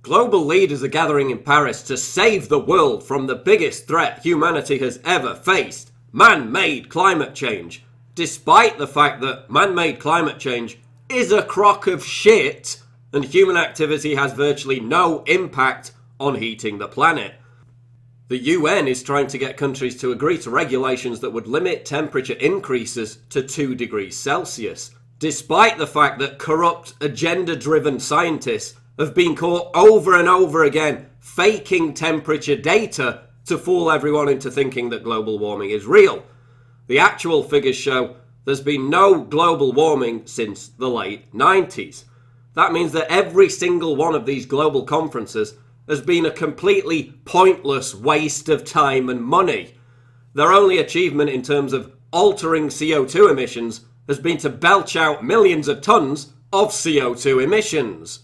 Global leaders are gathering in Paris to save the world from the biggest threat humanity has ever faced, man-made climate change, despite the fact that man-made climate change is a crock of shit and human activity has virtually no impact on heating the planet. The UN is trying to get countries to agree to regulations that would limit temperature increases to 2 degrees Celsius, despite the fact that corrupt, agenda-driven scientists have been caught over and over again faking temperature data to fool everyone into thinking that global warming is real. The actual figures show there's been no global warming since the late 90s. That means that every single one of these global conferences has been a completely pointless waste of time and money. Their only achievement in terms of altering CO2 emissions has been to belch out millions of tons of CO2 emissions.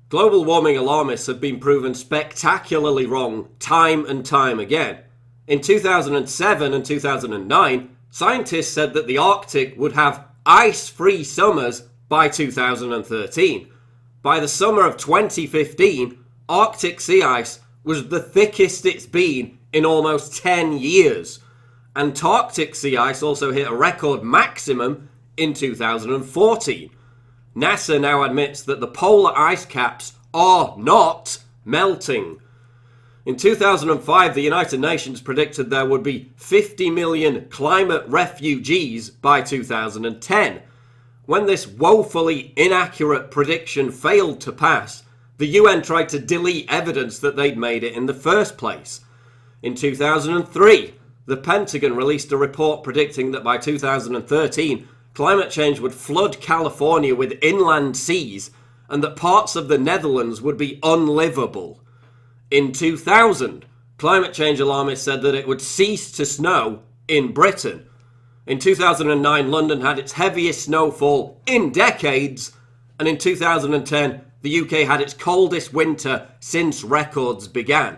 Global warming alarmists have been proven spectacularly wrong time and time again. In 2007 and 2009, scientists said that the Arctic would have ice-free summers by 2013. By the summer of 2015, Arctic sea ice was the thickest it's been in almost 10 years. Antarctic sea ice also hit a record maximum in 2014. NASA now admits that the polar ice caps are not melting. In 2005, the United Nations predicted there would be 50 million climate refugees by 2010. When this woefully inaccurate prediction failed to pass, the UN tried to delete evidence that they'd made it in the first place. In 2003, the Pentagon released a report predicting that by 2013, climate change would flood California with inland seas and that parts of the Netherlands would be unlivable. In 2000, climate change alarmists said that it would cease to snow in Britain. In 2009, London had its heaviest snowfall in decades, and in 2010, the UK had its coldest winter since records began.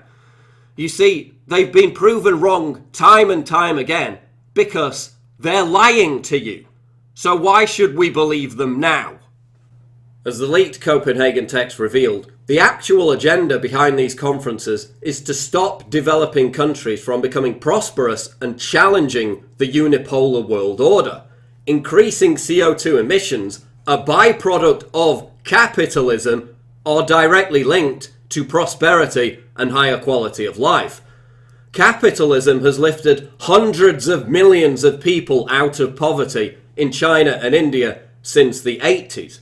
You see, they've been proven wrong time and time again because they're lying to you. So why should we believe them now? As the leaked Copenhagen text revealed, the actual agenda behind these conferences is to stop developing countries from becoming prosperous and challenging the unipolar world order. Increasing CO2 emissions, a byproduct of capitalism, are directly linked to prosperity and higher quality of life. Capitalism has lifted hundreds of millions of people out of poverty in China and India since the 80s.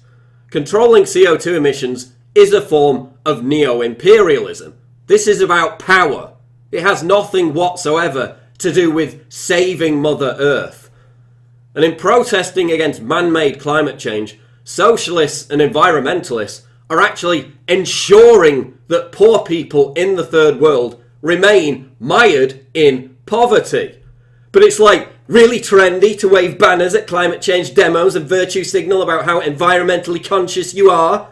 Controlling CO2 emissions is a form of neo-imperialism. This is about power. It has nothing whatsoever to do with saving Mother Earth. And in protesting against man-made climate change, socialists and environmentalists are actually ensuring that poor people in the third world remain mired in poverty. But it's like really trendy to wave banners at climate change demos and virtue signal about how environmentally conscious you are.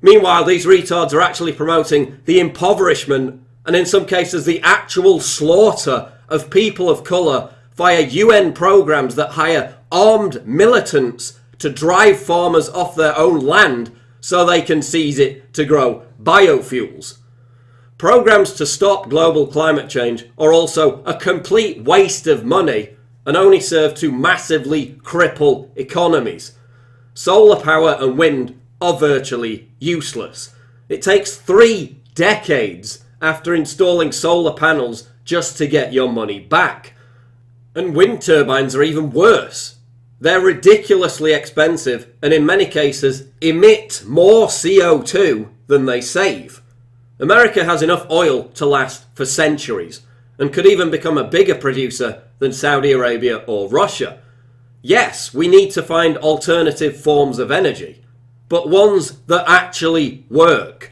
Meanwhile, these retards are actually promoting the impoverishment and in some cases the actual slaughter of people of colour via UN programs that hire armed militants to drive farmers off their own land so they can seize it to grow biofuels. Programs to stop global climate change are also a complete waste of money and only serve to massively cripple economies. Solar power and wind are virtually useless. It takes 3 decades after installing solar panels just to get your money back. And wind turbines are even worse. They're ridiculously expensive and in many cases emit more CO2 than they save. America has enough oil to last for centuries and could even become a bigger producer than Saudi Arabia or Russia. Yes, we need to find alternative forms of energy, but ones that actually work.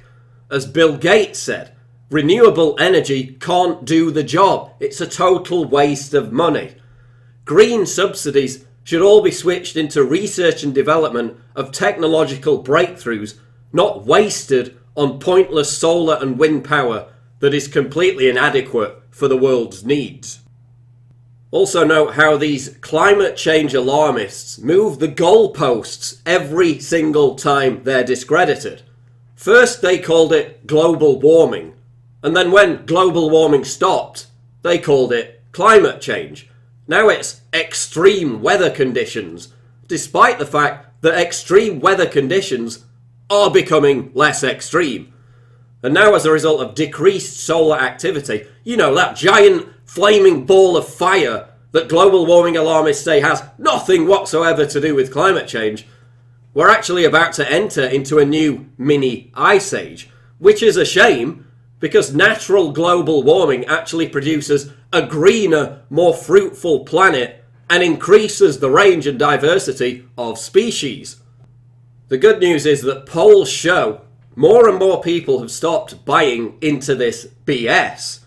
As Bill Gates said, renewable energy can't do the job. It's a total waste of money. Green subsidies should all be switched into research and development of technological breakthroughs, not wasted on pointless solar and wind power that is completely inadequate for the world's needs. Also note how these climate change alarmists move the goalposts every single time they're discredited. First they called it global warming, and then when global warming stopped, they called it climate change. Now it's extreme weather conditions, despite the fact that extreme weather conditions are becoming less extreme. And now as a result of decreased solar activity, you know, that giant flaming ball of fire that global warming alarmists say has nothing whatsoever to do with climate change, we're actually about to enter into a new mini ice age, which is a shame because natural global warming actually produces a greener, more fruitful planet and increases the range and diversity of species. The good news is that polls show more and more people have stopped buying into this BS.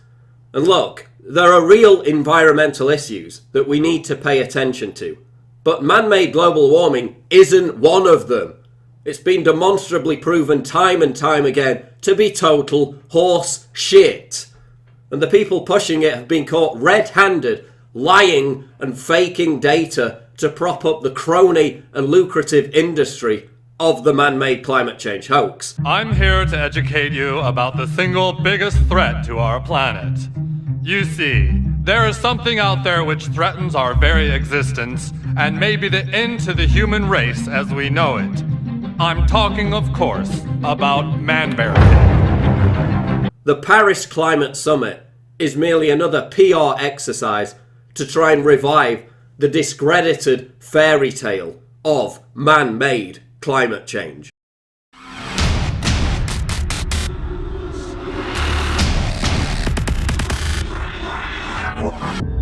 And look, there are real environmental issues that we need to pay attention to. But man-made global warming isn't one of them. It's been demonstrably proven time and time again to be total horse shit. And the people pushing it have been caught red-handed, lying and faking data to prop up the crony and lucrative industry of the man-made climate change hoax. I'm here to educate you about the single biggest threat to our planet. You see, there is something out there which threatens our very existence and may be the end to the human race as we know it. I'm talking, of course, about man-bearing. The Paris Climate Summit is merely another PR exercise to try and revive the discredited fairy tale of man-made climate change. What?